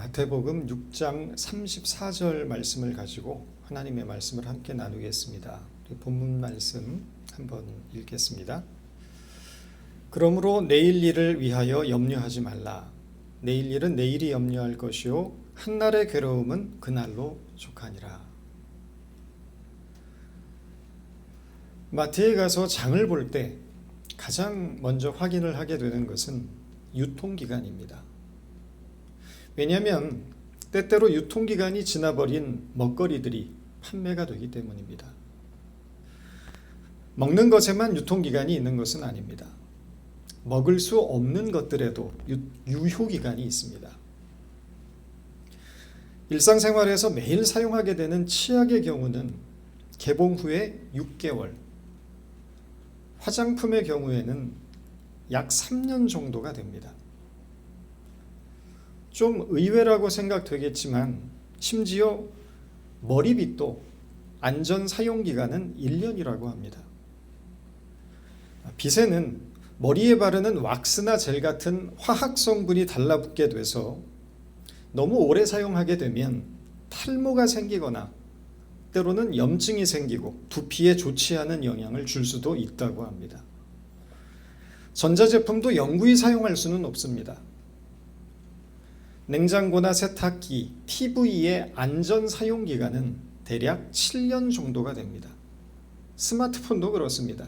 마태복음 6장 34절 말씀을 가지고 하나님의 말씀을 함께 나누겠습니다. 본문 말씀 한번 읽겠습니다. 그러므로 내일 일을 위하여 염려하지 말라. 내일 일은 내일이 염려할 것이요 한날의 괴로움은 그날로 족하니라. 마트에 가서 장을 볼 때 가장 먼저 확인을 하게 되는 것은 유통기간입니다. 왜냐하면 때때로 유통기간이 지나버린 먹거리들이 판매가 되기 때문입니다. 먹는 것에만 유통기간이 있는 것은 아닙니다. 먹을 수 없는 것들에도 유효기간이 있습니다. 일상생활에서 매일 사용하게 되는 치약의 경우는 개봉 후에 6개월, 화장품의 경우에는 약 3년 정도가 됩니다. 좀 의외라고 생각되겠지만 심지어 머리빗도 안전 사용기간은 1년이라고 합니다. 빗에는 머리에 바르는 왁스나 젤 같은 화학 성분이 달라붙게 돼서 너무 오래 사용하게 되면 탈모가 생기거나 때로는 염증이 생기고 두피에 좋지 않은 영향을 줄 수도 있다고 합니다. 전자제품도 영구히 사용할 수는 없습니다. 냉장고나 세탁기, TV의 안전 사용기간은 대략 7년 정도가 됩니다. 스마트폰도 그렇습니다.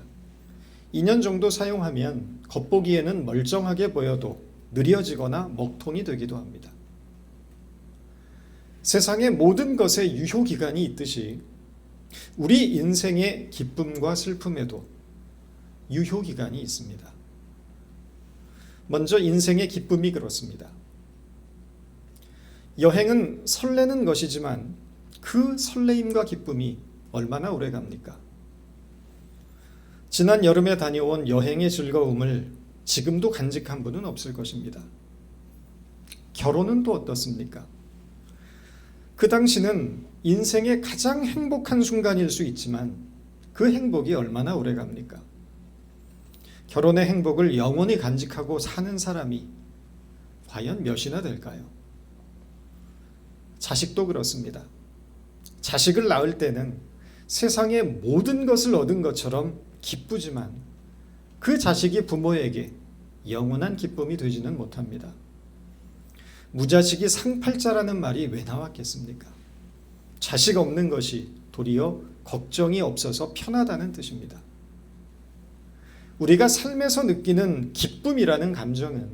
2년 정도 사용하면 겉보기에는 멀쩡하게 보여도 느려지거나 먹통이 되기도 합니다. 세상의 모든 것에 유효기간이 있듯이 우리 인생의 기쁨과 슬픔에도 유효기간이 있습니다. 먼저 인생의 기쁨이 그렇습니다. 여행은 설레는 것이지만 그 설레임과 기쁨이 얼마나 오래 갑니까? 지난 여름에 다녀온 여행의 즐거움을 지금도 간직한 분은 없을 것입니다. 결혼은 또 어떻습니까? 그 당시는 인생의 가장 행복한 순간일 수 있지만 그 행복이 얼마나 오래 갑니까? 결혼의 행복을 영원히 간직하고 사는 사람이 과연 몇이나 될까요? 자식도 그렇습니다. 자식을 낳을 때는 세상의 모든 것을 얻은 것처럼 기쁘지만 그 자식이 부모에게 영원한 기쁨이 되지는 못합니다. 무자식이 상팔자라는 말이 왜 나왔겠습니까? 자식 없는 것이 도리어 걱정이 없어서 편하다는 뜻입니다. 우리가 삶에서 느끼는 기쁨이라는 감정은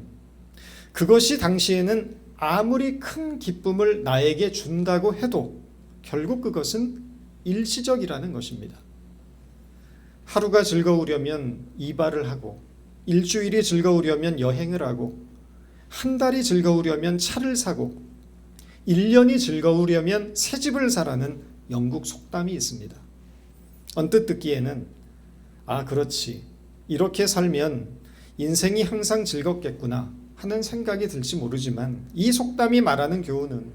그것이 당시에는 아무리 큰 기쁨을 나에게 준다고 해도 결국 그것은 일시적이라는 것입니다. 하루가 즐거우려면 이발을 하고, 일주일이 즐거우려면 여행을 하고, 한 달이 즐거우려면 차를 사고, 1년이 즐거우려면 새 집을 사라는 영국 속담이 있습니다. 언뜻 듣기에는 그렇지, 이렇게 살면 인생이 항상 즐겁겠구나 하는 생각이 들지 모르지만 이 속담이 말하는 교훈은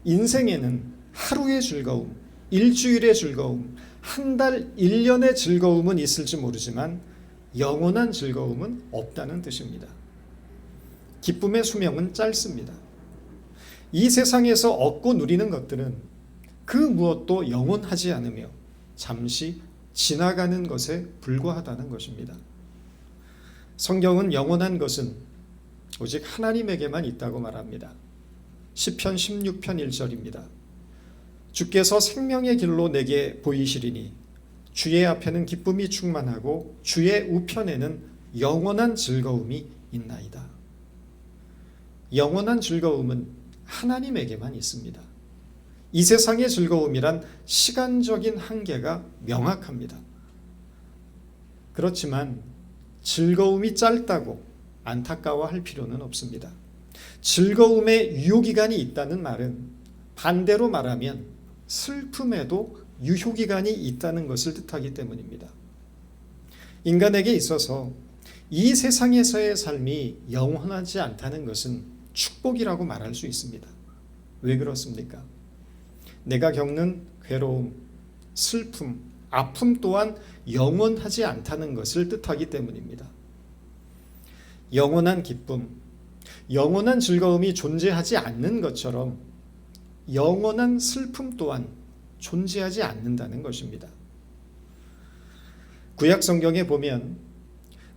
인생에는 하루의 즐거움, 일주일의 즐거움, 한 달, 1년의 즐거움은 있을지 모르지만 영원한 즐거움은 없다는 뜻입니다. 기쁨의 수명은 짧습니다. 이 세상에서 얻고 누리는 것들은 그 무엇도 영원하지 않으며 잠시 지나가는 것에 불과하다는 것입니다. 성경은 영원한 것은 오직 하나님에게만 있다고 말합니다. 시편 16편 1절입니다. 주께서 생명의 길로 내게 보이시리니 주의 앞에는 기쁨이 충만하고 주의 우편에는 영원한 즐거움이 있나이다. 영원한 즐거움은 하나님에게만 있습니다. 이 세상의 즐거움이란 시간적인 한계가 명확합니다. 그렇지만 즐거움이 짧다고 안타까워할 필요는 없습니다. 즐거움의 유효기간이 있다는 말은 반대로 말하면 슬픔에도 유효기간이 있다는 것을 뜻하기 때문입니다. 인간에게 있어서 이 세상에서의 삶이 영원하지 않다는 것은 축복이라고 말할 수 있습니다. 왜 그렇습니까? 내가 겪는 괴로움, 슬픔, 아픔 또한 영원하지 않다는 것을 뜻하기 때문입니다. 영원한 기쁨, 영원한 즐거움이 존재하지 않는 것처럼 영원한 슬픔 또한 존재하지 않는다는 것입니다. 구약 성경에 보면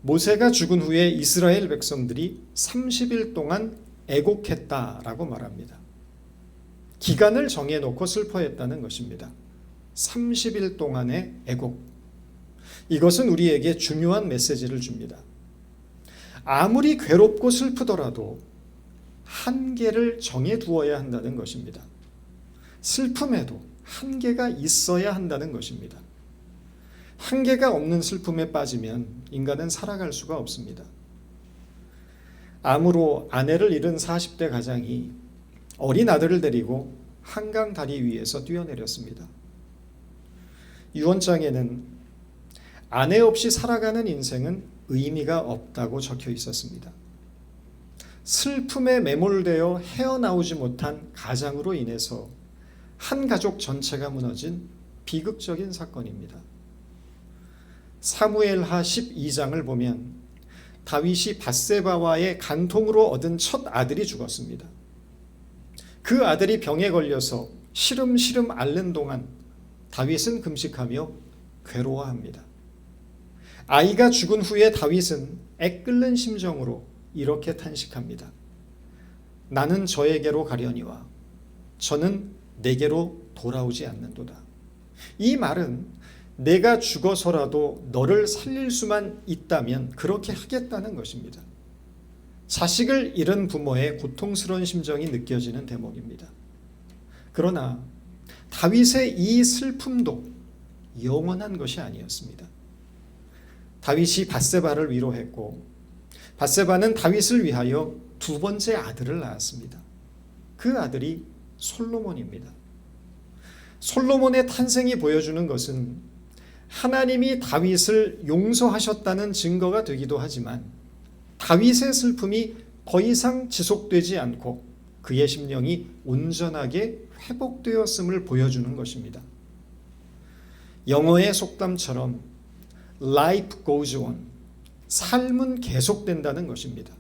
모세가 죽은 후에 이스라엘 백성들이 30일 동안 애곡했다라고 말합니다. 기간을 정해놓고 슬퍼했다는 것입니다. 30일 동안의 애곡. 이것은 우리에게 중요한 메시지를 줍니다. 아무리 괴롭고 슬프더라도 한계를 정해두어야 한다는 것입니다. 슬픔에도 한계가 있어야 한다는 것입니다. 한계가 없는 슬픔에 빠지면 인간은 살아갈 수가 없습니다. 암으로 아내를 잃은 40대 가장이 어린 아들을 데리고 한강 다리 위에서 뛰어내렸습니다. 유언장에는 아내 없이 살아가는 인생은 의미가 없다고 적혀 있었습니다. 슬픔에 매몰되어 헤어나오지 못한 가장으로 인해서 한 가족 전체가 무너진 비극적인 사건입니다. 사무엘하 12장을 보면 다윗이 밧세바와의 간통으로 얻은 첫 아들이 죽었습니다. 그 아들이 병에 걸려서 시름시름 앓는 동안 다윗은 금식하며 괴로워합니다. 아이가 죽은 후에 다윗은 애끓는 심정으로 이렇게 탄식합니다. 나는 저에게로 가려니와 저는 내게로 돌아오지 않는도다. 이 말은 내가 죽어서라도 너를 살릴 수만 있다면 그렇게 하겠다는 것입니다. 자식을 잃은 부모의 고통스러운 심정이 느껴지는 대목입니다. 그러나 다윗의 이 슬픔도 영원한 것이 아니었습니다. 다윗이 밧세바를 위로했고 밧세바는 다윗을 위하여 두 번째 아들을 낳았습니다. 그 아들이 솔로몬입니다. 솔로몬의 탄생이 보여주는 것은 하나님이 다윗을 용서하셨다는 증거가 되기도 하지만 다윗의 슬픔이 더 이상 지속되지 않고 그의 심령이 온전하게 회복되었음을 보여주는 것입니다. 영어의 속담처럼 Life goes on. 삶은 계속된다는 것입니다.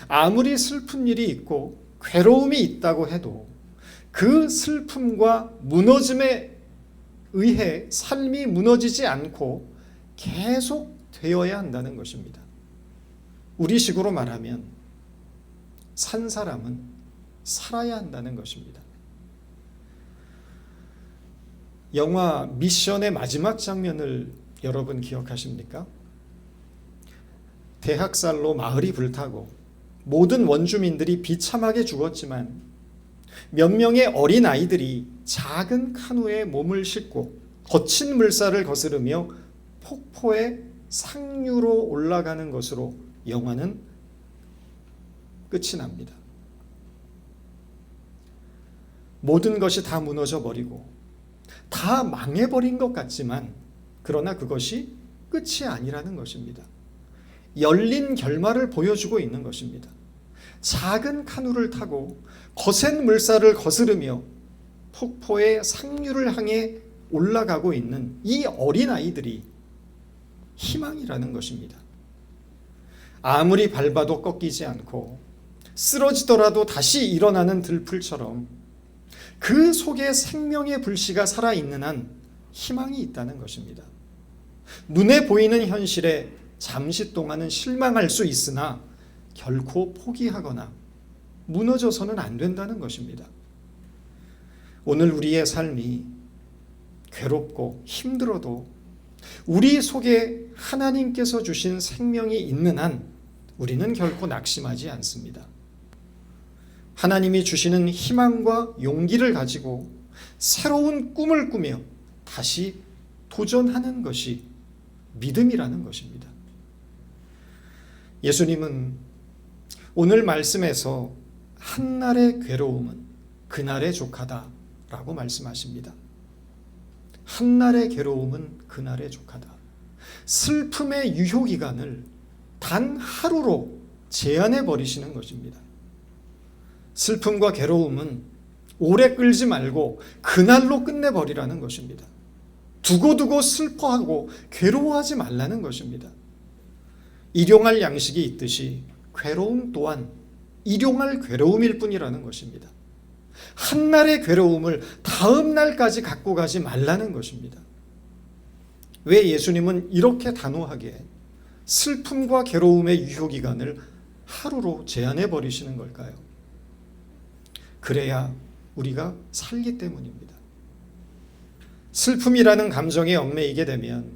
아무리 슬픈 일이 있고 괴로움이 있다고 해도 그 슬픔과 무너짐에 의해 삶이 무너지지 않고 계속 되어야 한다는 것입니다. 우리식으로 말하면 산 사람은 살아야 한다는 것입니다. 영화 미션의 마지막 장면을 여러분 기억하십니까? 대학살로 마을이 불타고 모든 원주민들이 비참하게 죽었지만 몇 명의 어린 아이들이 작은 카누에 몸을 싣고 거친 물살을 거스르며 폭포의 상류로 올라가는 것으로 영화는 끝이 납니다. 모든 것이 다 무너져 버리고 다 망해버린 것 같지만 그러나 그것이 끝이 아니라는 것입니다. 열린 결말을 보여주고 있는 것입니다. 작은 카누를 타고 거센 물살을 거스르며 폭포의 상류를 향해 올라가고 있는 이 어린 아이들이 희망이라는 것입니다. 아무리 밟아도 꺾이지 않고 쓰러지더라도 다시 일어나는 들풀처럼 그 속에 생명의 불씨가 살아있는 한 희망이 있다는 것입니다. 눈에 보이는 현실에 잠시 동안은 실망할 수 있으나 결코 포기하거나 무너져서는 안 된다는 것입니다. 오늘 우리의 삶이 괴롭고 힘들어도 우리 속에 하나님께서 주신 생명이 있는 한 우리는 결코 낙심하지 않습니다. 하나님이 주시는 희망과 용기를 가지고 새로운 꿈을 꾸며 다시 도전하는 것이 믿음이라는 것입니다. 예수님은 오늘 말씀에서 한날의 괴로움은 그날의 족하다라고 말씀하십니다. 한날의 괴로움은 그날의 족하다. 슬픔의 유효기간을 단 하루로 제한해 버리시는 것입니다. 슬픔과 괴로움은 오래 끌지 말고 그날로 끝내버리라는 것입니다. 두고두고 슬퍼하고 괴로워하지 말라는 것입니다. 일용할 양식이 있듯이 괴로움 또한 일용할 괴로움일 뿐이라는 것입니다. 한날의 괴로움을 다음 날까지 갖고 가지 말라는 것입니다. 왜 예수님은 이렇게 단호하게 슬픔과 괴로움의 유효기간을 하루로 제한해 버리시는 걸까요? 그래야 우리가 살기 때문입니다. 슬픔이라는 감정에 얽매이게 되면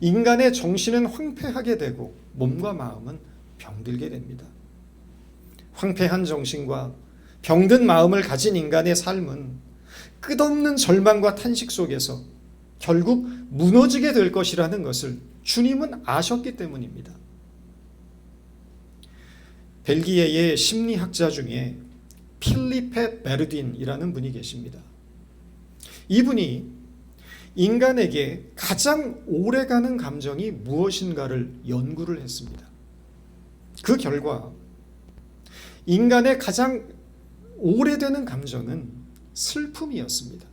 인간의 정신은 황폐하게 되고 몸과 마음은 병들게 됩니다. 황폐한 정신과 병든 마음을 가진 인간의 삶은 끝없는 절망과 탄식 속에서 결국 무너지게 될 것이라는 것을 주님은 아셨기 때문입니다. 벨기에의 심리학자 중에 필리페 베르딘이라는 분이 계십니다. 이분이 인간에게 가장 오래가는 감정이 무엇인가를 연구를 했습니다. 그 결과 인간의 가장 오래되는 감정은 슬픔이었습니다.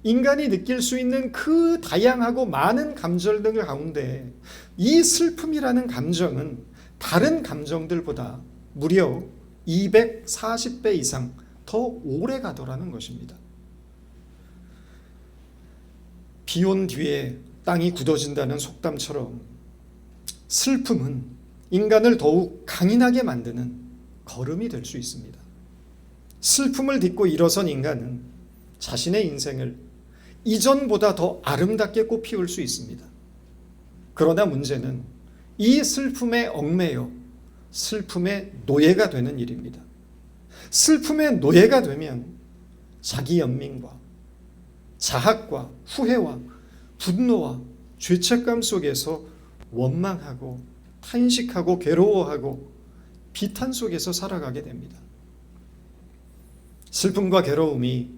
인간이 느낄 수 있는 그 다양하고 많은 감정들 가운데 이 슬픔이라는 감정은 다른 감정들보다 무려 240배 이상 더 오래 가더라는 것입니다. 비 온 뒤에 땅이 굳어진다는 속담처럼 슬픔은 인간을 더욱 강인하게 만드는 걸음이 될 수 있습니다. 슬픔을 딛고 일어선 인간은 자신의 인생을 이전보다 더 아름답게 꽃피울 수 있습니다. 그러나 문제는 이 슬픔에 얽매여 슬픔의 노예가 되는 일입니다. 슬픔의 노예가 되면 자기 연민과 자학과 후회와 분노와 죄책감 속에서 원망하고 탄식하고 괴로워하고 비탄 속에서 살아가게 됩니다. 슬픔과 괴로움이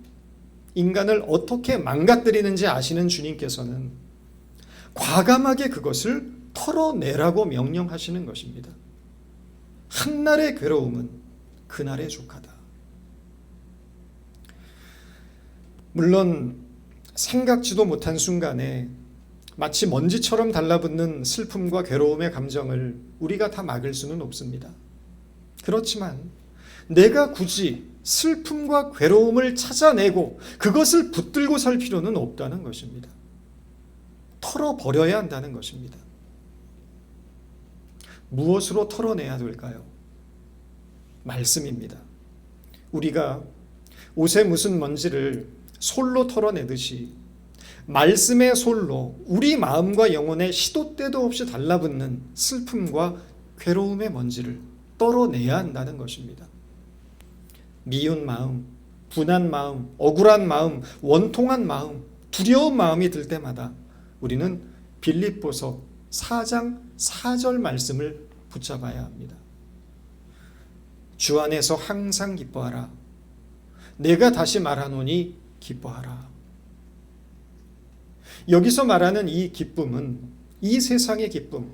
인간을 어떻게 망가뜨리는지 아시는 주님께서는 과감하게 그것을 털어내라고 명령하시는 것입니다. 한날의 괴로움은 그날의 족하다. 물론 생각지도 못한 순간에 마치 먼지처럼 달라붙는 슬픔과 괴로움의 감정을 우리가 다 막을 수는 없습니다. 그렇지만 내가 굳이 슬픔과 괴로움을 찾아내고 그것을 붙들고 살 필요는 없다는 것입니다. 털어버려야 한다는 것입니다. 무엇으로 털어내야 될까요? 말씀입니다. 우리가 옷에 묻은 먼지를 솔로 털어내듯이 말씀의 솔로 우리 마음과 영혼에 시도 때도 없이 달라붙는 슬픔과 괴로움의 먼지를 떨어내야 한다는 것입니다. 미운 마음, 분한 마음, 억울한 마음, 원통한 마음, 두려운 마음이 들 때마다 우리는 빌립보서 4장 4절 말씀을 붙잡아야 합니다. 주 안에서 항상 기뻐하라. 내가 다시 말하노니 기뻐하라. 여기서 말하는 이 기쁨은 이 세상의 기쁨,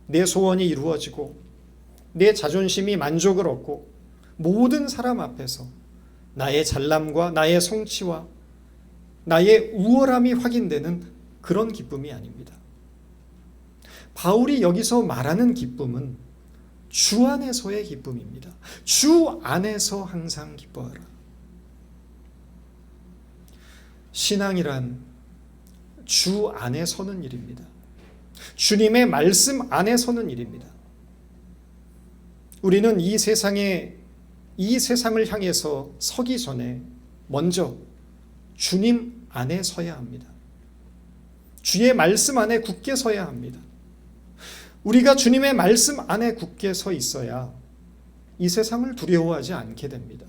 내 소원이 이루어지고 내 자존심이 만족을 얻고 모든 사람 앞에서 나의 잘남과 나의 성취와 나의 우월함이 확인되는 그런 기쁨이 아닙니다. 바울이 여기서 말하는 기쁨은 주 안에서의 기쁨입니다. 주 안에서 항상 기뻐하라. 신앙이란 주 안에 서는 일입니다. 주님의 말씀 안에 서는 일입니다. 우리는 이 세상을 향해서 서기 전에 먼저 주님 안에 서야 합니다. 주의 말씀 안에 굳게 서야 합니다. 우리가 주님의 말씀 안에 굳게 서 있어야 이 세상을 두려워하지 않게 됩니다.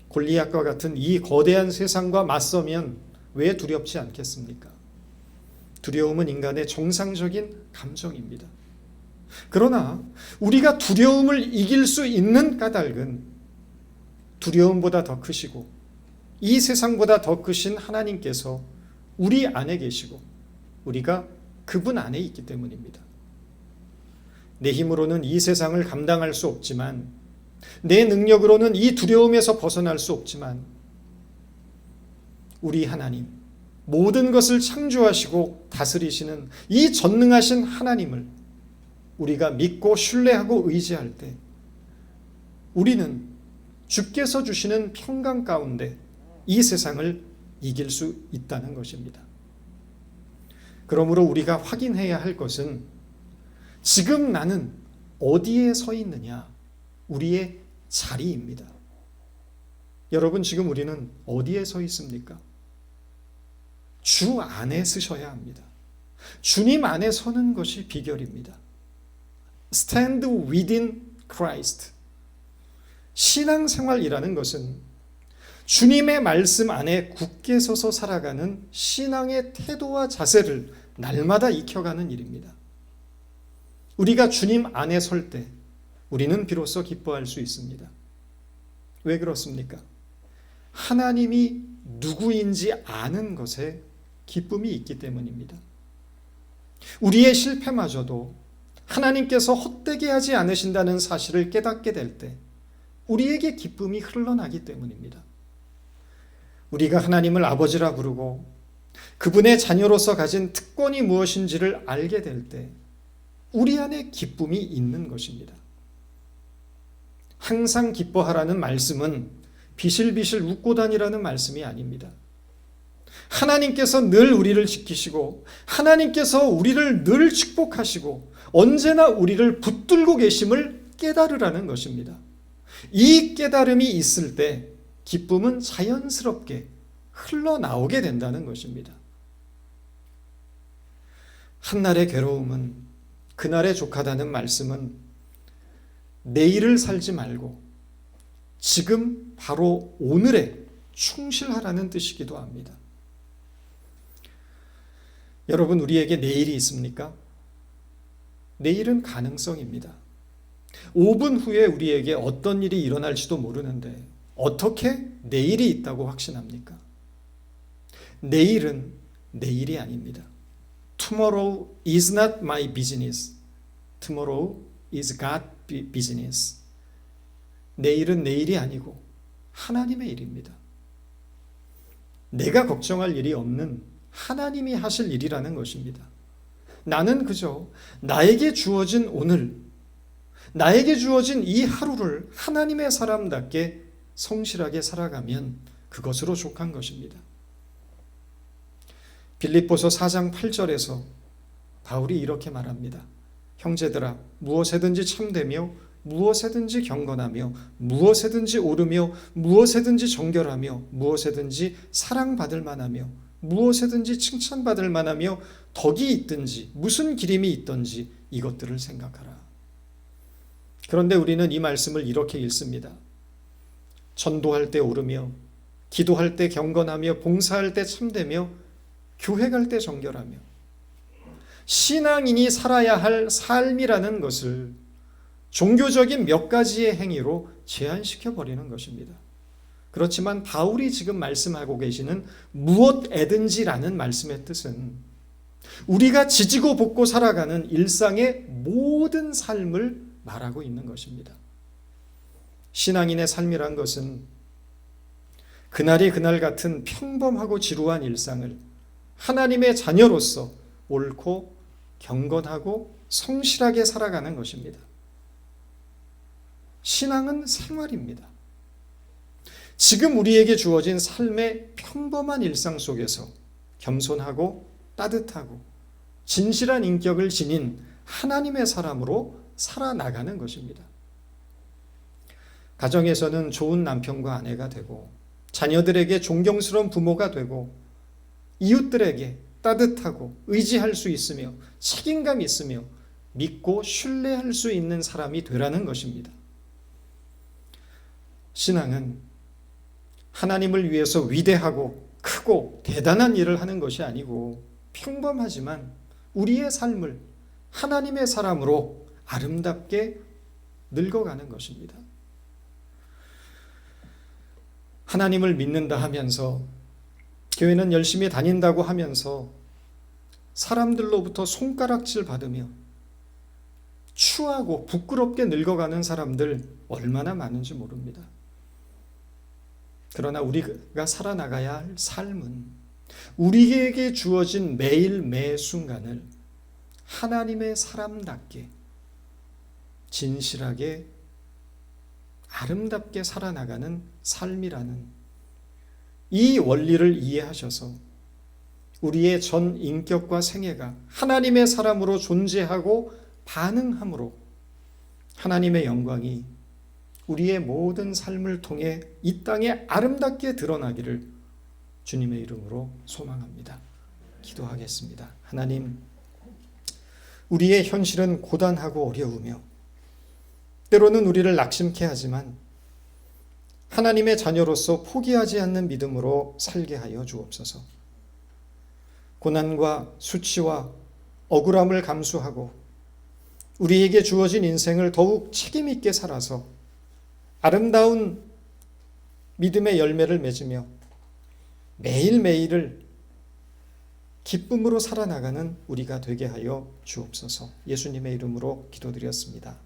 골리앗과 같은 이 거대한 세상과 맞서면 왜 두렵지 않겠습니까? 두려움은 인간의 정상적인 감정입니다. 그러나 우리가 두려움을 이길 수 있는 까닭은 두려움보다 더 크시고 이 세상보다 더 크신 하나님께서 우리 안에 계시고 우리가 그분 안에 있기 때문입니다. 내 힘으로는 이 세상을 감당할 수 없지만 내 능력으로는 이 두려움에서 벗어날 수 없지만 우리 하나님, 모든 것을 창조하시고 다스리시는 이 전능하신 하나님을 우리가 믿고 신뢰하고 의지할 때 우리는 주께서 주시는 평강 가운데 이 세상을 이길 수 있다는 것입니다. 그러므로 우리가 확인해야 할 것은 지금 나는 어디에 서 있느냐, 우리의 자리입니다. 여러분, 지금 우리는 어디에 서 있습니까? 주 안에 서셔야 합니다. 주님 안에 서는 것이 비결입니다. Stand within Christ. 신앙생활이라는 것은 주님의 말씀 안에 굳게 서서 살아가는 신앙의 태도와 자세를 날마다 익혀가는 일입니다. 우리가 주님 안에 설 때 우리는 비로소 기뻐할 수 있습니다. 왜 그렇습니까? 하나님이 누구인지 아는 것에 기쁨이 있기 때문입니다. 우리의 실패마저도 하나님께서 헛되게 하지 않으신다는 사실을 깨닫게 될 때 우리에게 기쁨이 흘러나기 때문입니다. 우리가 하나님을 아버지라 부르고 그분의 자녀로서 가진 특권이 무엇인지를 알게 될 때 우리 안에 기쁨이 있는 것입니다. 항상 기뻐하라는 말씀은 비실비실 웃고 다니라는 말씀이 아닙니다. 하나님께서 늘 우리를 지키시고 하나님께서 우리를 늘 축복하시고 언제나 우리를 붙들고 계심을 깨달으라는 것입니다. 이 깨달음이 있을 때 기쁨은 자연스럽게 흘러나오게 된다는 것입니다. 한날의 괴로움은 그날의 족하다는 말씀은 내일을 살지 말고 지금 바로 오늘에 충실하라는 뜻이기도 합니다. 여러분, 우리에게 내일이 있습니까? 내일은 가능성입니다. 5분 후에 우리에게 어떤 일이 일어날지도 모르는데 어떻게 내일이 있다고 확신합니까? 내일은 내일이 아닙니다. Tomorrow is not my business. Tomorrow is God's business. 내일은 내일이 아니고 하나님의 일입니다. 내가 걱정할 일이 없는 하나님이 하실 일이라는 것입니다. 나는 그저 나에게 주어진 오늘, 나에게 주어진 이 하루를 하나님의 사람답게 성실하게 살아가면 그것으로 족한 것입니다. 빌립보서 4장 8절에서 바울이 이렇게 말합니다. 형제들아, 무엇에든지 참되며 무엇에든지 경건하며 무엇에든지 옳으며 무엇에든지 정결하며 무엇에든지 사랑받을 만하며 무엇에든지 칭찬받을 만하며 덕이 있든지 무슨 기림이 있든지 이것들을 생각하라. 그런데 우리는 이 말씀을 이렇게 읽습니다. 전도할 때 옳으며 기도할 때 경건하며 봉사할 때 참되며 교회 갈 때 정결하며. 신앙인이 살아야 할 삶이라는 것을 종교적인 몇 가지의 행위로 제한시켜 버리는 것입니다. 그렇지만 바울이 지금 말씀하고 계시는 무엇에든지라는 말씀의 뜻은 우리가 지지고 볶고 살아가는 일상의 모든 삶을 말하고 있는 것입니다. 신앙인의 삶이란 것은 그날이 그날 같은 평범하고 지루한 일상을 하나님의 자녀로서 옳고 경건하고 성실하게 살아가는 것입니다. 신앙은 생활입니다. 지금 우리에게 주어진 삶의 평범한 일상 속에서 겸손하고 따뜻하고 진실한 인격을 지닌 하나님의 사람으로 살아나가는 것입니다. 가정에서는 좋은 남편과 아내가 되고 자녀들에게 존경스러운 부모가 되고 이웃들에게 따뜻하고 의지할 수 있으며 책임감 있으며 믿고 신뢰할 수 있는 사람이 되라는 것입니다. 신앙은 하나님을 위해서 위대하고 크고 대단한 일을 하는 것이 아니고 평범하지만 우리의 삶을 하나님의 사람으로 아름답게 늙어가는 것입니다. 하나님을 믿는다 하면서 교회는 열심히 다닌다고 하면서 사람들로부터 손가락질 받으며 추하고 부끄럽게 늙어가는 사람들 얼마나 많은지 모릅니다. 그러나 우리가 살아나가야 할 삶은 우리에게 주어진 매일 매 순간을 하나님의 사람답게 진실하게 아름답게 살아나가는 삶이라는 이 원리를 이해하셔서 우리의 전 인격과 생애가 하나님의 사람으로 존재하고 반응함으로 하나님의 영광이 우리의 모든 삶을 통해 이 땅에 아름답게 드러나기를 주님의 이름으로 소망합니다. 기도하겠습니다. 하나님, 우리의 현실은 고단하고 어려우며 때로는 우리를 낙심케 하지만 하나님의 자녀로서 포기하지 않는 믿음으로 살게 하여 주옵소서. 고난과 수치와 억울함을 감수하고 우리에게 주어진 인생을 더욱 책임 있게 살아서 아름다운 믿음의 열매를 맺으며 매일매일을 기쁨으로 살아나가는 우리가 되게 하여 주옵소서. 예수님의 이름으로 기도드렸습니다.